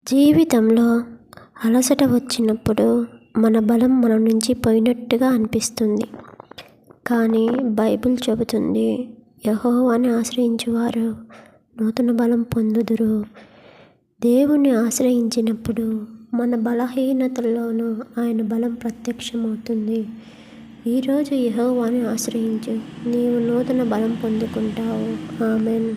జీవితంలో అలసట వచ్చినప్పుడు మన బలం మన నుంచి పోయినట్టుగా అనిపిస్తుంది. కానీ బైబిల్ చెబుతుంది, యెహోవాని ఆశ్రయించువారు నూతన బలం పొందుదురు. దేవుణ్ణి ఆశ్రయించినప్పుడు మన బలహీనతల్లోనూ ఆయన బలం ప్రత్యక్షమవుతుంది. ఈరోజు యెహోవాని ఆశ్రయించు, నీవు నూతన బలం పొందుకుంటావు. ఆమెన్.